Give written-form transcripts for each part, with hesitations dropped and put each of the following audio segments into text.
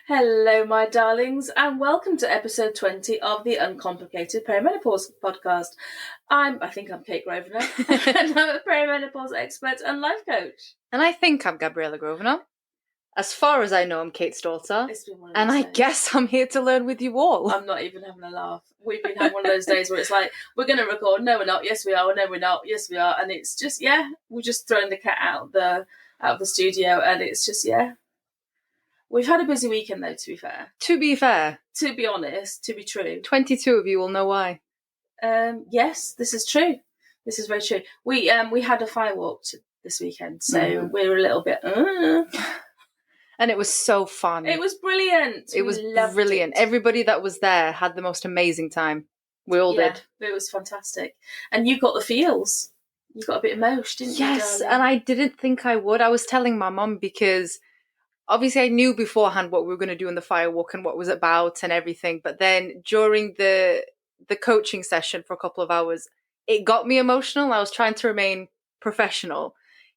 Hello, my darlings, and welcome to episode 20 of the Uncomplicated Perimenopause podcast. I think I'm Kate Grosvenor, and I'm a perimenopause expert and life coach. And I think I'm Gabriella Grosvenor. As far as I know, I'm Kate's daughter. It's been one of and those I days. guess I'm here to learn with you all. I'm not even having a laugh. We've been having one of those days where it's like, we're going to record. No, we're not. Yes, we are. No, we're not. Yes, we are. And it's just, we're just throwing the cat out of the studio, and it's just, We've had a busy weekend, though, to be fair. To be fair. To be honest, to be true. 22 of you will know why. Yes, this is true. This is very true. We had a firewalk this weekend, so we were a little bit... And it was so fun. It was brilliant. It was brilliant. Everybody that was there had the most amazing time. We all did. It was fantastic. And you got the feels. You got a bit emotional, didn't you? Yes, and I didn't think I would. I was telling my mum because... Obviously, I knew beforehand what we were going to do in the firewalk and what it was about and everything. But then during the coaching session for a couple of hours, it got me emotional. I was trying to remain professional.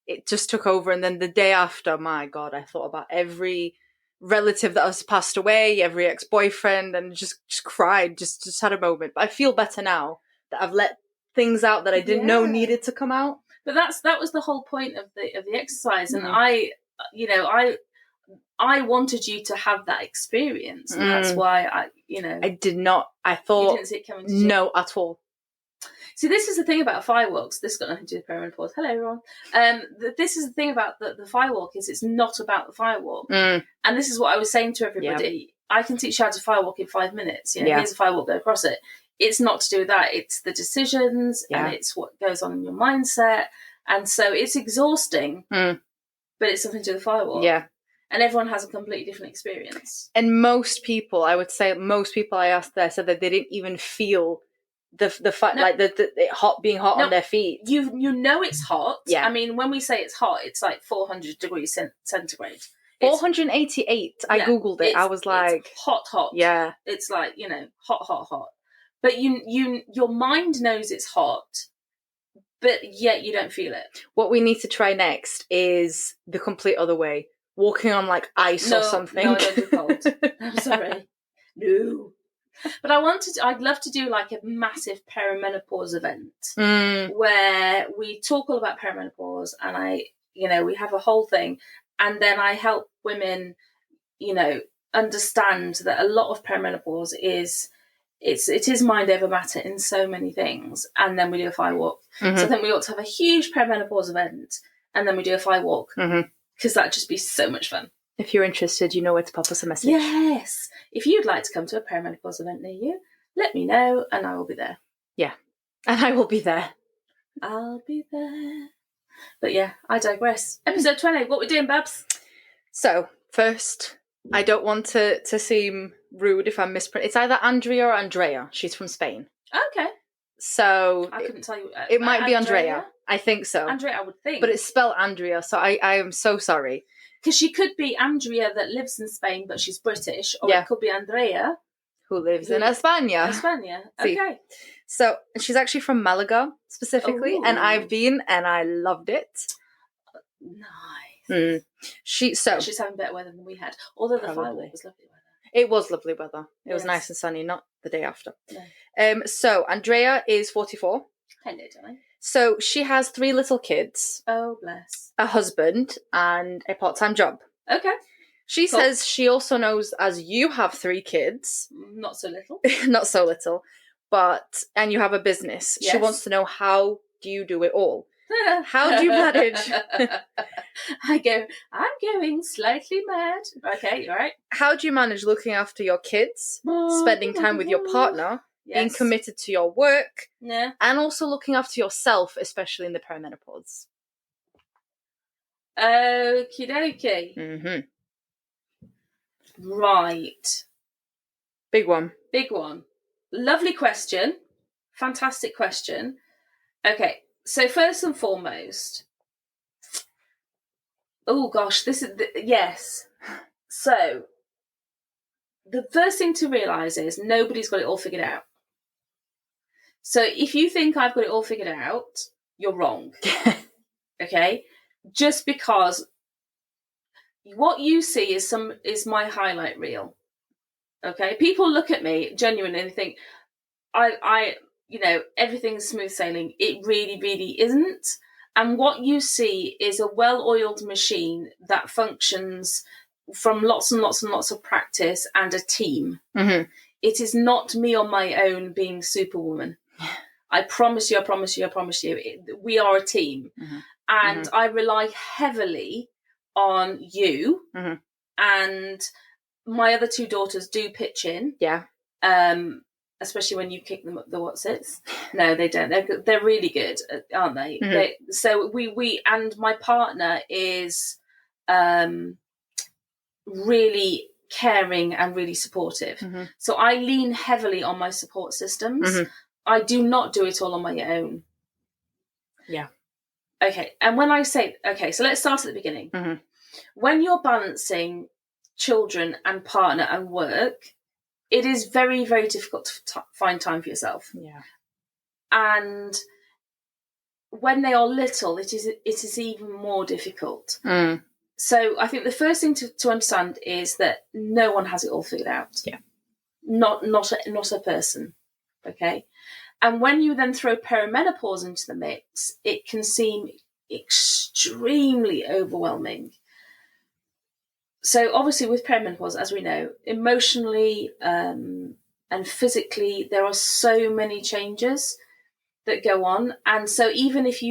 It just took over. And then the day after, my God, I thought about every relative that has passed away, every ex-boyfriend, and just cried, just had a moment. But I feel better now that I've let things out that I didn't know needed to come out. But that was the whole point of the exercise. And I wanted you to have that experience, and that's why I did not. I thought... You didn't see it coming, did you? No, at all. See, this is the thing about firewalks. This has got nothing to do with perimenopause. Hello, everyone. This is the thing about the firewalk is it's not about the firewalk. And this is what I was saying to everybody. Yeah. I can teach you how to firewalk in 5 minutes. Here's a firewalk, go across it. It's not to do with that. It's the decisions and it's what goes on in your mindset. And so it's exhausting, but it's something to do with the firewalk. Yeah. And everyone has a completely different experience. And most people, I would say, I asked there said that they didn't even feel the fact like the hot being hot on their feet. You know it's hot. Yeah. I mean, when we say it's hot, it's like 400 degrees centigrade. 488. I googled it. I was like, hot. Yeah. It's like hot. But your mind knows it's hot, but yet you don't feel it. What we need to try next is the complete other way. Walking on like ice or something. No, I don't do cold. I'm sorry. No. But I'd love to do like a massive perimenopause event where we talk all about perimenopause and we have a whole thing, and then I help women, understand that a lot of perimenopause it is mind over matter in so many things, and then we do a firewalk. So I think we ought to have a huge perimenopause event, and then we do a firewalk. Because that'd just be so much fun. If you're interested, you know where to pop us a message. Yes. If you'd like to come to a perimenopause event near you, let me know and I will be there. Yeah. And I will be there. I'll be there. But yeah, I digress. Episode 20, what we doing, Babs? So, first, I don't want to seem rude if I'm mispronouncing. It's either Andrea or Andrea. She's from Spain. Okay. So I couldn't tell you. It might be Andrea. I think so. Andrea, I would think. But it's spelled Andrea, so I am so sorry. Because she could be Andrea that lives in Spain, but she's British. Or it could be Andrea. Who lives in España. España, okay. So she's actually from Malaga, specifically. And I've been, and I loved it. Nice. She's having better weather than we had. Although the firewalk was lovely weather. It was lovely weather. It was nice and sunny, not the day after. No. So Andrea is 44. Hello, darling. So she has 3 little kids. Oh, bless. A husband and a part-time job. Okay. She says she also knows, as you have 3 kids. Not so little. Not so little. And you have a business. Yes. She wants to know, how do you do it all? How do you manage? I'm going slightly mad. Okay, all right. How do you manage looking after your kids, spending time with your partner, being committed to your work, and also looking after yourself, especially in the perimenopause? Okie dokie. Right. Big one. Lovely question. Fantastic question. Okay. So first and foremost, oh gosh, this is, yes. So the first thing to realise is nobody's got it all figured out. So if you think I've got it all figured out, you're wrong. Okay? Just because what you see is my highlight reel. Okay, people look at me genuinely and think, I everything's smooth sailing. It really, really isn't. And what you see is a well-oiled machine that functions from lots and lots and lots of practice and a team. Mm-hmm. It is not me on my own being Superwoman. I promise you, we are a team. Mm-hmm. And mm-hmm. I rely heavily on you, mm-hmm. and my other two daughters do pitch in. Yeah. Especially when you kick them up the whatsits. No, they don't. They're really good, aren't they? Mm-hmm. So we and my partner is really caring and really supportive. Mm-hmm. So I lean heavily on my support systems. Mm-hmm. I do not do it all on my own. Yeah. Okay. And when I say, okay, so let's start at the beginning. Mm-hmm. When you're balancing children and partner and work, it is very, very difficult to find time for yourself. Yeah. And when they are little, it is even more difficult. Mm. So I think the first thing to understand is that no one has it all figured out. Yeah. Not a person. Okay. And when you then throw perimenopause into the mix, it can seem extremely overwhelming. So obviously with perimenopause, as we know, emotionally and physically, there are so many changes that go on. And so even if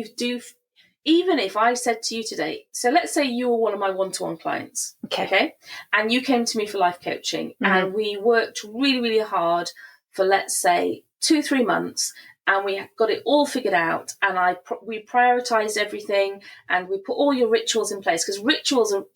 I said to you today, so let's say you were one of my one-to-one clients, okay? And you came to me for life coaching, mm-hmm. and we worked really, really hard for, let's say, 2-3 months, and we got it all figured out, and we prioritized everything, and we put all your rituals in place, because rituals are,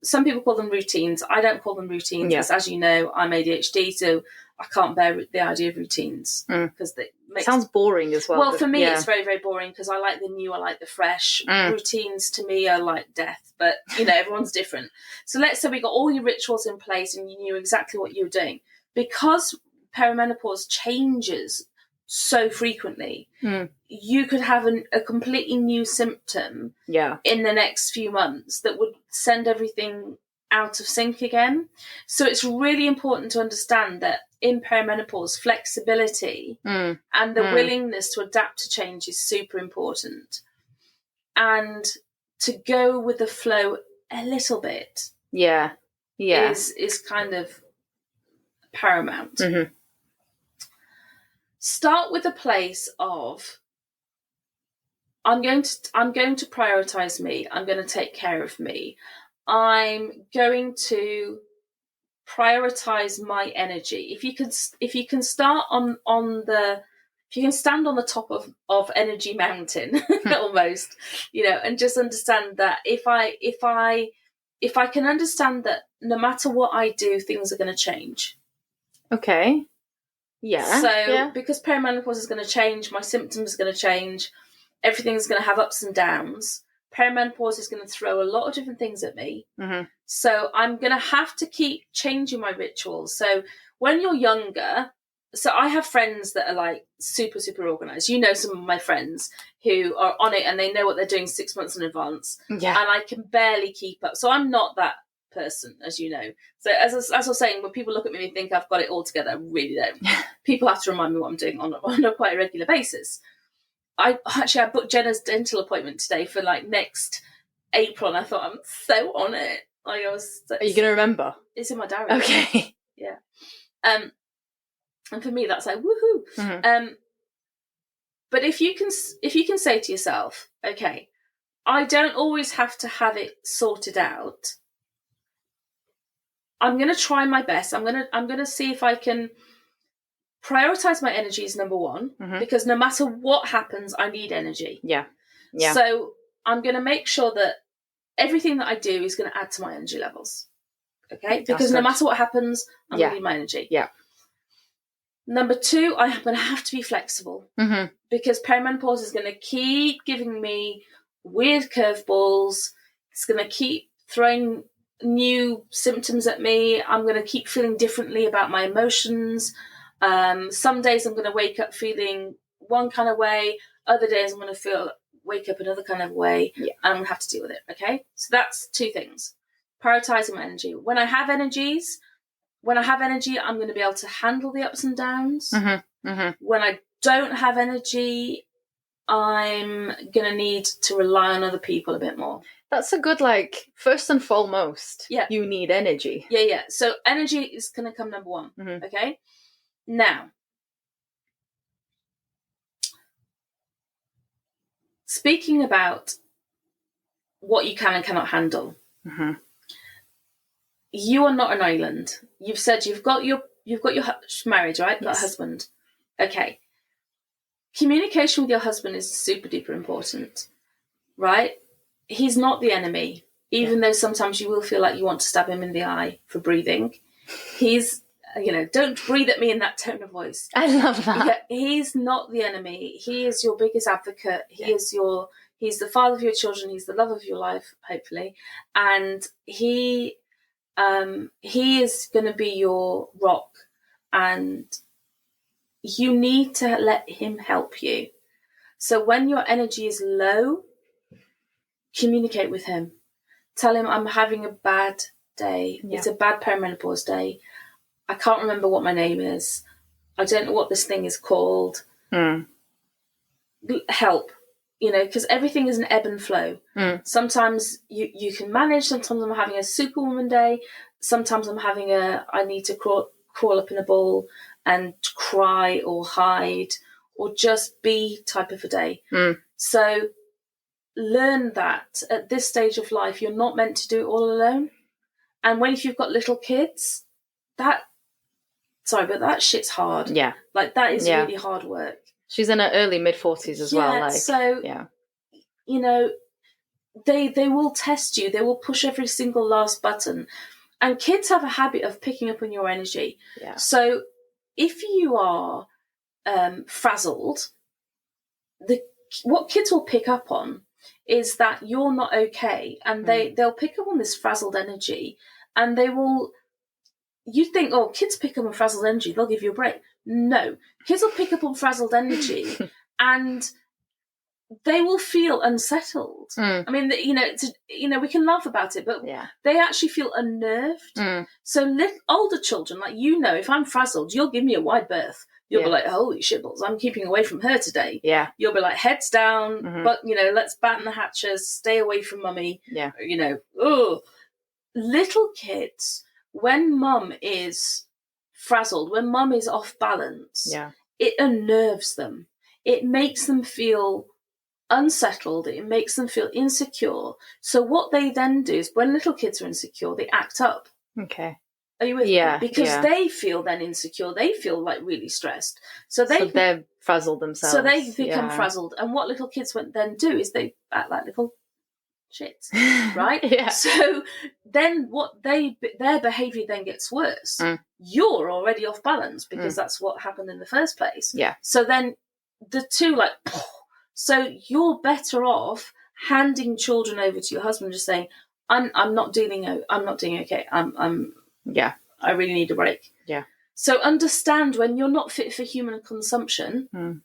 some people call them routines. I don't call them routines, because as you know, I'm ADHD, so I can't bear the idea of routines, because sounds boring as well. Well, for me, it's very, very boring, because I like the new, I like the fresh. Routines to me are like death, but everyone's different. So let's say we got all your rituals in place and you knew exactly what you were doing. Because perimenopause changes so frequently, you could have a completely new symptom in the next few months that would send everything out of sync again. So it's really important to understand that in perimenopause, flexibility and the willingness to adapt to change is super important. And to go with the flow a little bit is kind of paramount. Mm-hmm. Start with a place of, I'm going to prioritize me. I'm going to take care of me. I'm going to prioritize my energy. If you can start if you can stand on the top of energy mountain almost, and just understand that if I can understand that no matter what I do, things are going to change. Okay. Yeah. So because perimenopause is going to change, my symptoms are going to change, everything's going to have ups and downs. Perimenopause is going to throw a lot of different things at me. Mm-hmm. So I'm going to have to keep changing my rituals. So when you're younger, so I have friends that are like super, super organized. Some of my friends who are on it and they know what they're doing 6 months in advance. Yeah. And I can barely keep up. So I'm not that person, as you know. So as I was saying, when people look at me and think I've got it all together, I really don't. People have to remind me what I'm doing on a quite regular basis. I booked Jenna's dental appointment today for like next April, and I thought, I'm so on it. Are you going to remember? It's in my diary. Okay. Yeah. And for me, that's like, woohoo. Mm-hmm. But if you can say to yourself, okay, I don't always have to have it sorted out. I'm going to try my best. I'm going to see if I can prioritize my energy is number one, because no matter what happens, I need energy. Yeah. So I'm going to make sure that everything that I do is going to add to my energy levels. Okay? Because no matter what happens, I'm going to need my energy. Yeah. Number two, I'm going to have to be flexible, because perimenopause is going to keep giving me weird curveballs. It's going to keep throwing new symptoms at me. I'm going to keep feeling differently about my emotions. Some days I'm going to wake up feeling one kind of way. Other days I'm going to wake up another kind of way. Yeah. And I'm going to have to deal with it. Okay. So that's two things. prioritizing my energy. When I have energy, I'm going to be able to handle the ups and downs. When I don't have energy, I'm going to need to rely on other people a bit more. That's a good, like, first and foremost, Yeah. you need energy. Yeah. So energy is going to come number one. Okay. Now, speaking about what you can and cannot handle, you are not an island. You've said you've got your marriage, right? Yes. Got a husband. Okay. Communication with your husband is super duper important, right? He's not the enemy, even though sometimes you will feel like you want to stab him in the eye for breathing. He's, don't breathe at me in that tone of voice. I love that. Yeah, he's not the enemy. He is your biggest advocate. He's the father of your children. He's the love of your life, hopefully. And he is going to be your rock, and you need to let him help you. So when your energy is low, communicate with him. Tell him, I'm having a bad day. Yeah. It's a bad perimenopause day. I can't remember what my name is. I don't know what this thing is called. Help. Because everything is an ebb and flow. Sometimes you can manage. Sometimes I'm having a superwoman day. Sometimes I need to crawl up in a ball and cry or hide or just be type of a day. So learn that at this stage of life, you're not meant to do it all alone. And if you've got little kids, that shit's hard. Yeah. Like, that is really hard work. She's in her early mid-40s as well. Like, so, they will test you. They will push every single last button. And kids have a habit of picking up on your energy. Yeah. So if you are frazzled, what kids will pick up on is that you're not okay, and they'll pick up on this frazzled energy, and you think, oh, kids pick up on frazzled energy, they'll give you a break. No, kids will pick up on frazzled energy and they will feel unsettled. I mean, we can laugh about it, but they actually feel unnerved. So older children, like, if I'm frazzled, you'll give me a wide berth. You'll be like, holy shitballs, I'm keeping away from her today. Yeah. You'll be like, heads down, but, let's batten the hatches, stay away from mummy. Yeah. Little kids, when mum is frazzled, when mum is off balance, it unnerves them. It makes them feel unsettled. It makes them feel insecure. So what they then do is, when little kids are insecure, they act up. Okay. Are you with me? Because they feel then insecure. They feel like really stressed. So they're frazzled themselves. So they become frazzled. And what little kids then do is they act like little shits, right? So then their behaviour then gets worse. You're already off balance because that's what happened in the first place. Yeah. So then the two, like, so you're better off handing children over to your husband, just saying, I'm not doing okay. I really need a break. Yeah. So understand, when you're not fit for human consumption,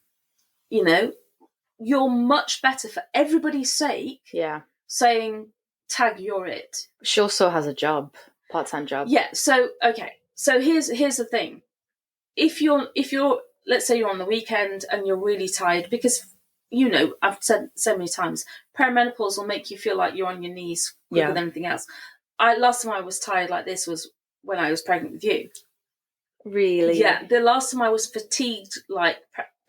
you're much better, for everybody's sake. Yeah. Saying, tag, you're it. She also has a job, part-time job. Yeah. So okay. So here's the thing. If you're let's say you're on the weekend and you're really tired, because I've said so many times, perimenopause will make you feel like you're on your knees quicker than anything else. Last time I was tired like this was when I was pregnant with you. Really? Yeah. The last time I was fatigued, like,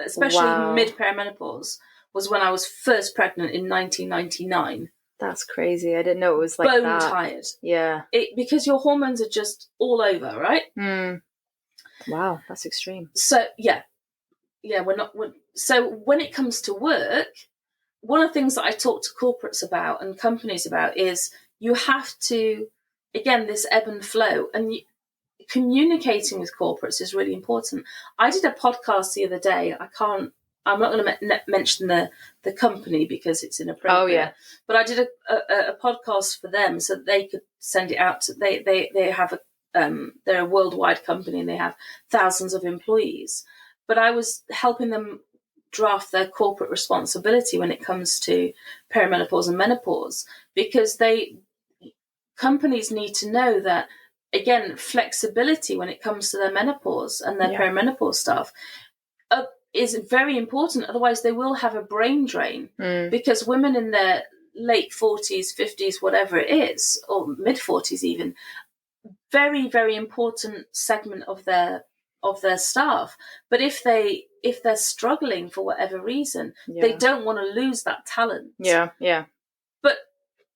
especially mid-perimenopause, was when I was first pregnant in 1999. That's crazy. I didn't know it was like bone that. tired. Yeah. Because your hormones are just all over, right? Wow, that's extreme. So so when it comes to work, one of the things that I talk to corporates about and companies about is you have to, again, this ebb and flow, and communicating with corporates is really important. I did a podcast the other day. I'm not going to mention the company because it's inappropriate. Oh, yeah. But I did a podcast for them so that they could send it out. They have they're a worldwide company and they have thousands of employees. But I was helping them draft their corporate responsibility when it comes to perimenopause and menopause, because companies need to know that, again, flexibility when it comes to their menopause and their perimenopause stuff is very important. Otherwise, they will have a brain drain because women in their late 40s, 50s, whatever it is, or mid 40s even, very, very important segment of their staff. But if they're struggling for whatever reason, they don't want to lose that talent. Yeah. But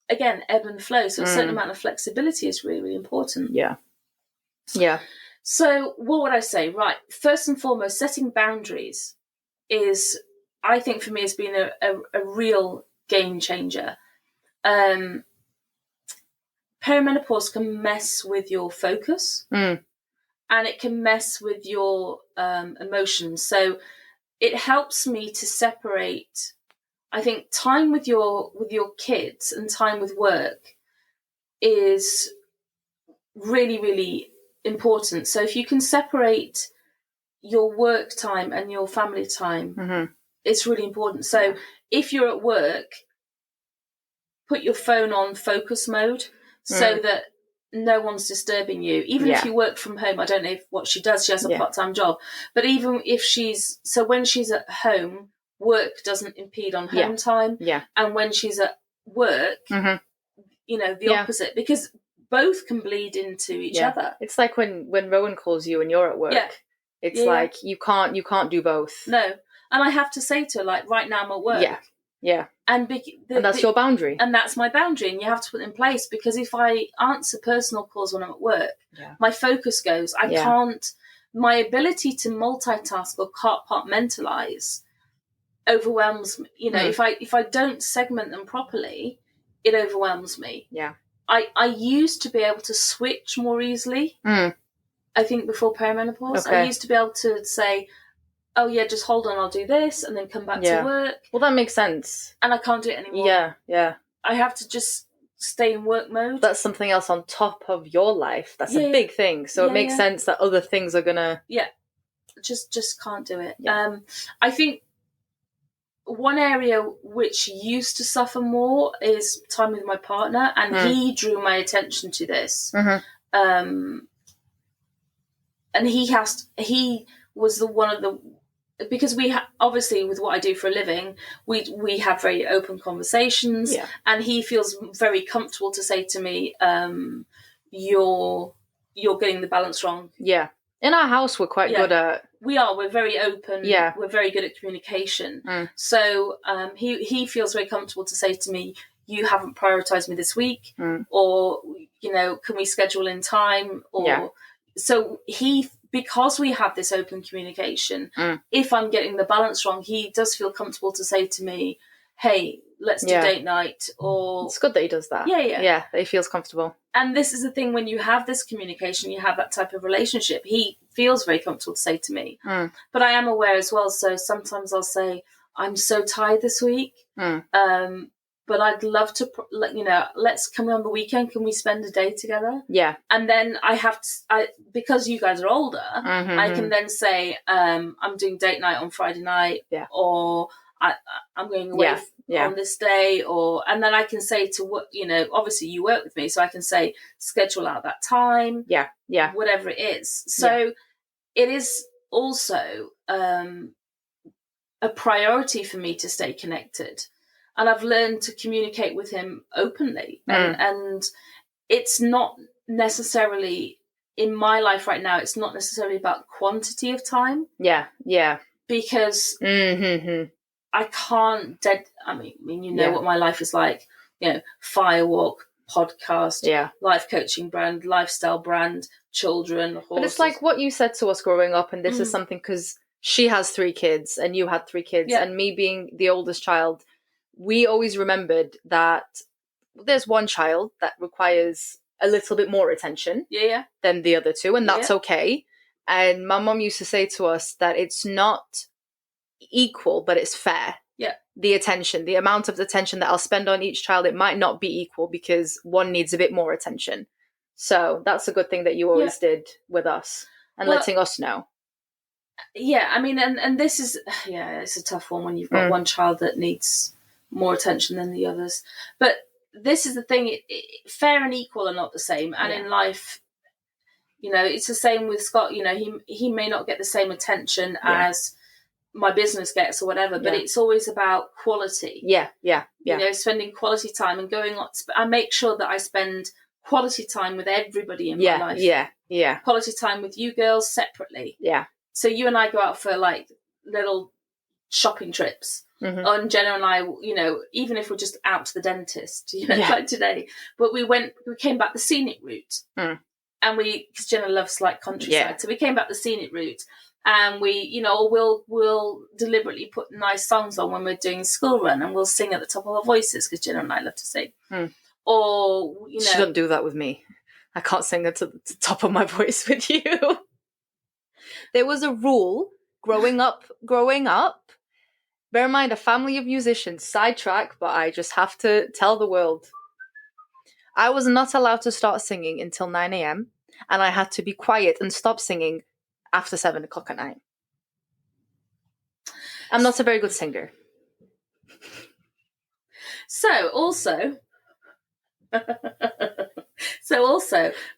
again, ebb and flow. So a certain amount of flexibility is really, really important. Yeah. So what would I say? Right. First and foremost, setting boundaries is, I think for me, has been a real game changer. Perimenopause can mess with your focus and it can mess with your emotions. So it helps me to separate, I think, time with your kids and time with work is really, really important. So if you can separate your work time and your family time, it's really important. So if you're at work, put your phone on focus mode so that no one's disturbing you. Even if you work from home, I don't know what she does. She has a part-time job. But even if when she's at home, work doesn't impede on home time. And when she's at work, the opposite, because both can bleed into each other. It's like when Rowan calls you and you're at work. It's like you can't do both. No. And I have to say to her, like, right now I'm at work. And that's your boundary. And that's my boundary, and you have to put it in place, because if I answer personal calls when I'm at work, my focus goes. I can't. My ability to multitask or compartmentalize overwhelms me. If I don't segment them properly, it overwhelms me. I used to be able to switch more easily. I think before perimenopause, I used to be able to say, oh yeah, just hold on, I'll do this, and then come back to work. Well, that makes sense. And I can't do it anymore. Yeah. I have to just stay in work mode. That's something else on top of your life. That's a big thing. So it makes sense that other things are gonna. Just can't do it. I think one area which used to suffer more is time with my partner, and he drew my attention to this. And he was because we obviously, with what I do for a living, we have very open conversations, and he feels very comfortable to say to me, you're getting the balance wrong. In our house, we're quite good at. We're very open. We're very good at communication. So he feels very comfortable to say to me, you haven't prioritized me this week, or can we schedule in time, or so because we have this open communication, if I'm getting the balance wrong, he does feel comfortable to say to me, hey, let's do date night. Or it's good that he does that. Yeah, that he feels comfortable. And this is the thing, when you have this communication, you have that type of relationship, he feels very comfortable to say to me. But I am aware as well, so sometimes I'll say, I'm so tired this week, but I'd love to, let's come on the weekend. Can we spend a day together? And then because you guys are older, I can then say, I'm doing date night on Friday night, or I'm going away on this day, and then I can say to obviously you work with me, so I can say schedule out that time, whatever it is. So it is also a priority for me to stay connected. And I've learned to communicate with him openly. And it's not necessarily, in my life right now, it's not necessarily about quantity of time. Because I can't what my life is like. Firewalk, podcast, life coaching brand, lifestyle brand, children, horses. But it's like what you said to us growing up, and this is something, because she has 3 kids and you had 3 kids, and me being the oldest child, we always remembered that there's one child that requires a little bit more attention than the other 2, and that's okay. And my mom used to say to us that it's not equal, but it's fair. The attention, the amount of attention that I'll spend on each child, it might not be equal because one needs a bit more attention. So that's a good thing that you always did with us, and letting us know. And this is, it's a tough one when you've got one child that needs more attention than the others. But this is the thing, fair and equal are not the same. And in life, it's the same with Scott. He may not get the same attention as my business gets or whatever, but it's always about quality. Spending quality time and going on. I make sure that I spend quality time with everybody in my life. Quality time with you girls separately. So you and I go out for like little shopping trips. And Jenna and I, even if we're just out to the dentist, like today, but we came back the scenic route. And because Jenna loves like countryside, so we came back the scenic route, and we, we'll deliberately put nice songs on when we're doing school run, and we'll sing at the top of our voices because Jenna and I love to sing. Or she don't do that with me. I can't sing at the top of my voice with you. There was a rule growing up. Bear in mind, a family of musicians, sidetrack, but I just have to tell the world. I was not allowed to start singing until 9 a.m. and I had to be quiet and stop singing after 7 o'clock at night. I'm not a very good singer. So also,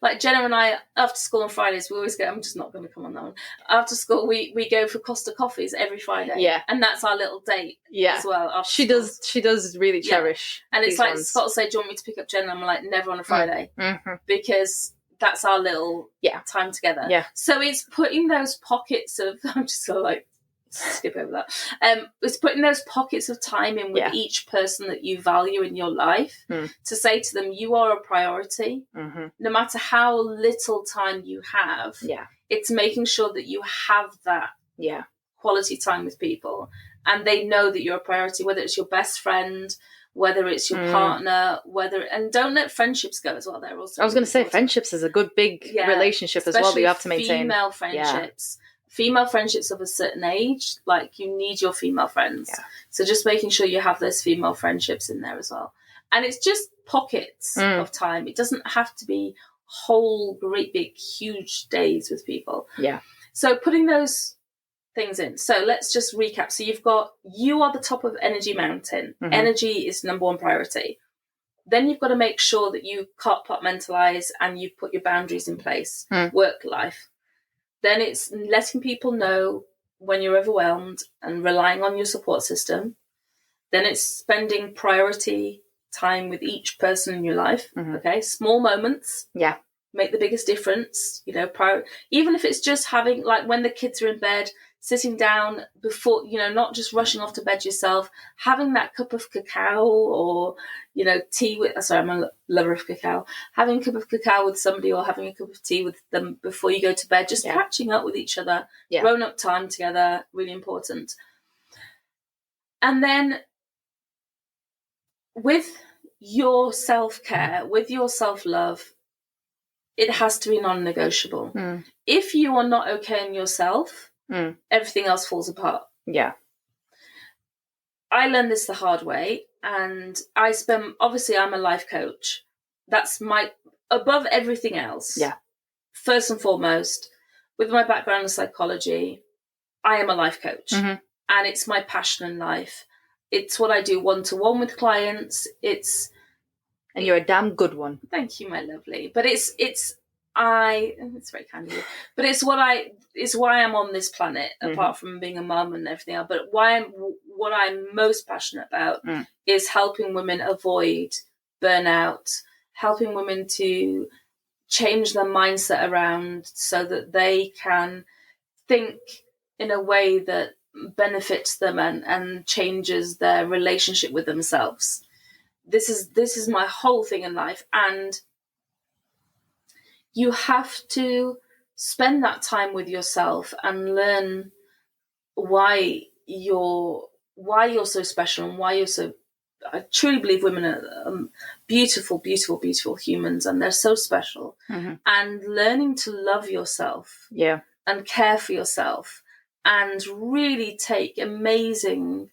like Jenna and I, after school on Fridays, we always go, I'm just not going to come on that one. After school, we go for Costa Coffees every Friday. Yeah. And that's our little date as well. She does really cherish. And it's like, Scott will say, do you want me to pick up Jenna? I'm like, never on a Friday. Because that's our little time together. Yeah. So it's putting those pockets of, I'm just going to like, skip over that. It's putting those pockets of time in with each person that you value in your life to say to them, you are a priority. No matter how little time you have, it's making sure that you have that quality time with people, and they know that you're a priority, whether it's your best friend, whether it's your partner, and don't let friendships go as well. They're also I was going to say friendships is a good big relationship as well that you have to maintain. Female friendships. Female friendships of a certain age, like you need your female friends. So just making sure you have those female friendships in there as well. And it's just pockets of time. It doesn't have to be whole, great, big, huge days with people. So putting those things in. So let's just recap. So you are the top of energy mountain. Energy is number one priority. Then you've got to make sure that you compartmentalize and you put your boundaries in place, work life. Then it's letting people know when you're overwhelmed and relying on your support system. Then it's spending priority time with each person in your life. Okay, small moments. Make the biggest difference. Even if it's just having, like when the kids are in bed, sitting down before, not just rushing off to bed yourself, having that cup of cacao or, tea with, sorry, I'm a lover of cacao, having a cup of cacao with somebody or having a cup of tea with them before you go to bed, just catching up with each other, grown up time together, really important. And then with your self-care, with your self-love, it has to be non-negotiable. If you are not okay in yourself, everything else falls apart. I learned this the hard way, and obviously I'm a life coach. That's above everything else. First and foremost, with my background in psychology, I am a life coach, and it's my passion in life. It's what I do one-to-one with clients. And you're a damn good one. Thank you, my lovely. But it's very kind of you. But it's why I'm on this planet, apart from being a mum and everything else. But what I'm most passionate about is helping women avoid burnout, helping women to change their mindset around so that they can think in a way that benefits them and changes their relationship with themselves. This is my whole thing in life, and you have to spend that time with yourself and learn why you're so special and why you're so. I truly believe women are beautiful, beautiful, beautiful humans, and they're so special. And learning to love yourself, and care for yourself, and really take amazing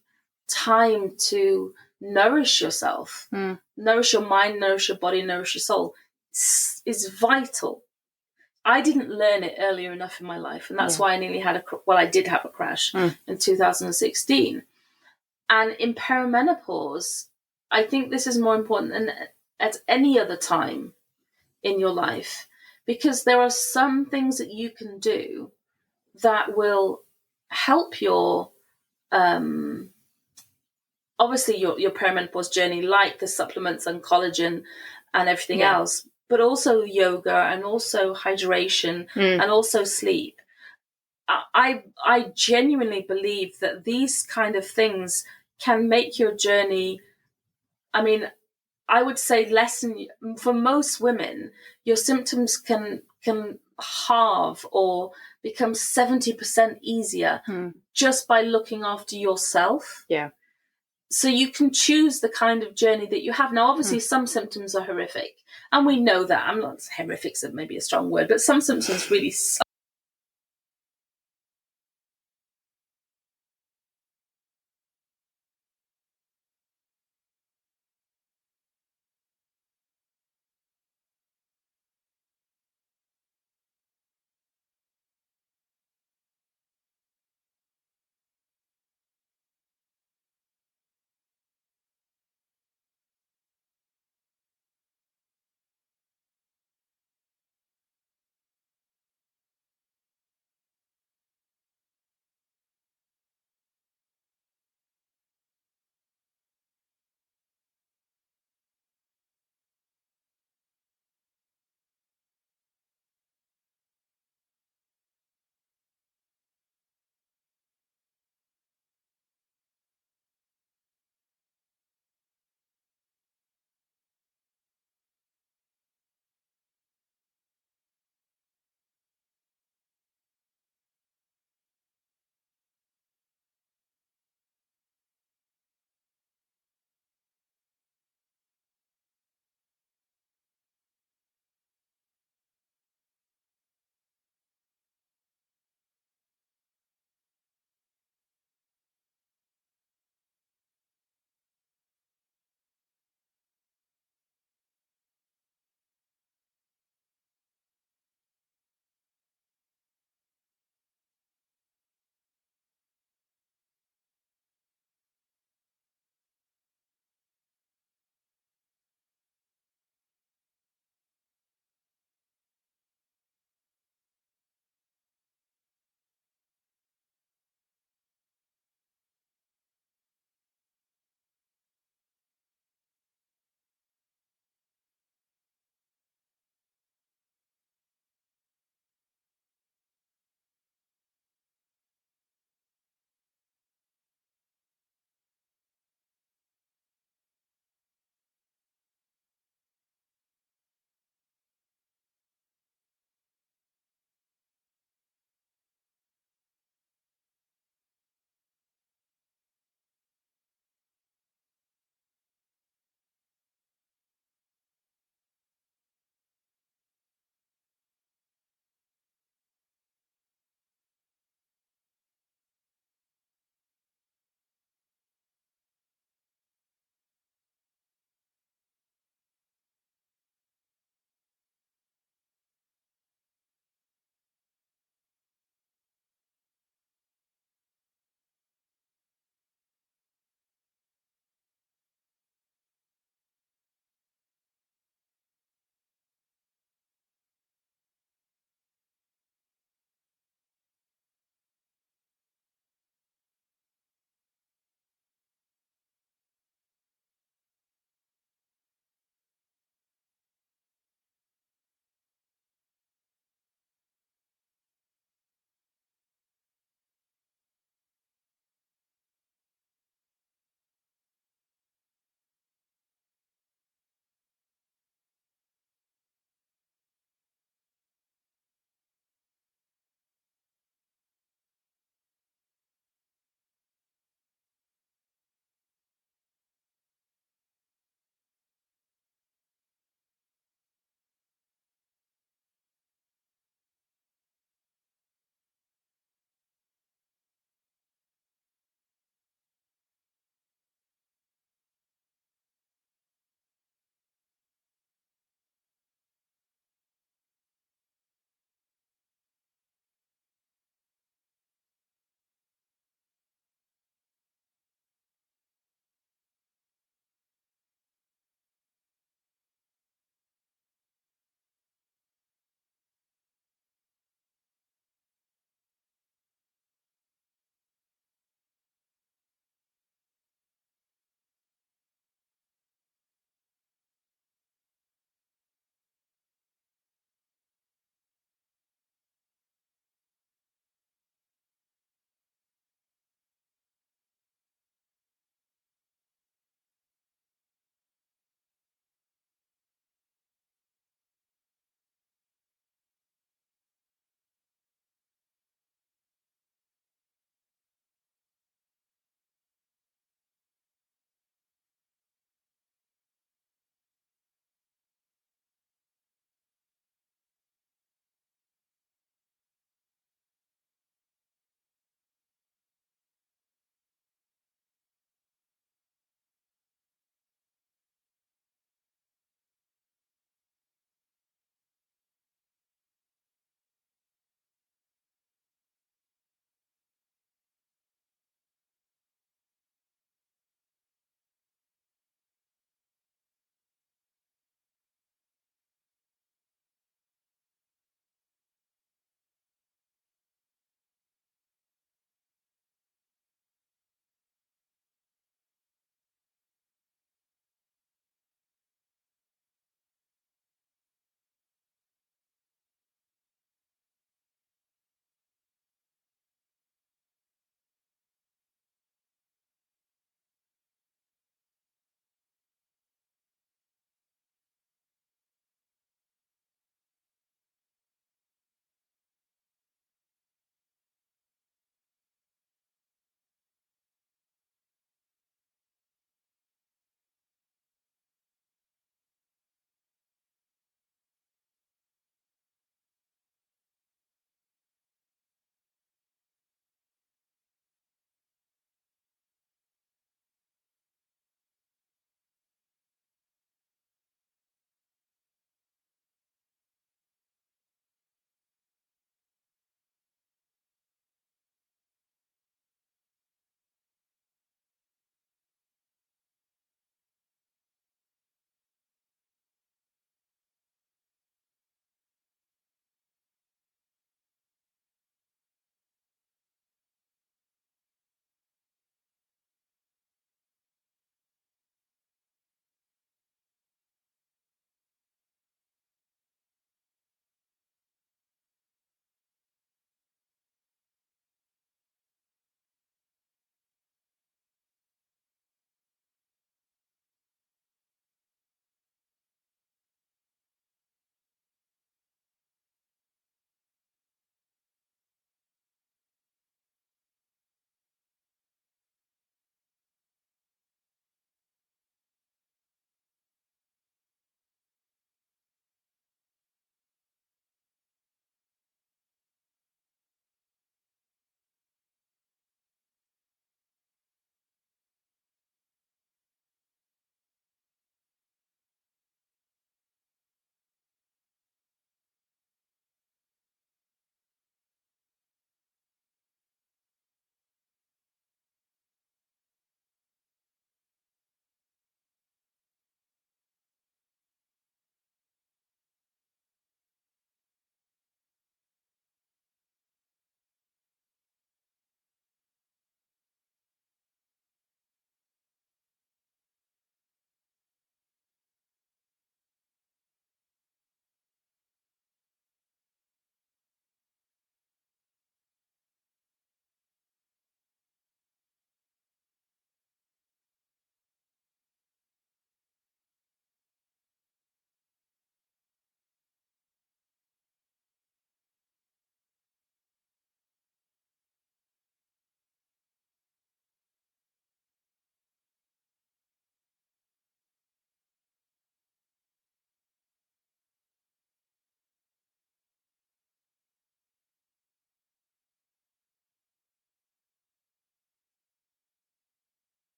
time to nourish yourself, nourish your mind, nourish your body, nourish your soul is vital. I didn't learn it earlier enough in my life, and that's why I nearly had I did have a crash in 2016. And in perimenopause, I think this is more important than at any other time in your life, because there are some things that you can do that will help your obviously your perimenopause journey, like the supplements and collagen and everything else, but also yoga and also hydration and also sleep. I genuinely believe that these kind of things can make your journey, I mean, I would say lessen, for most women, your symptoms can halve or become 70% easier just by looking after yourself. Yeah. So you can choose the kind of journey that you have. Now, obviously, some symptoms are horrific, and we know that. I'm not, horrific's maybe a strong word, but some symptoms really suck.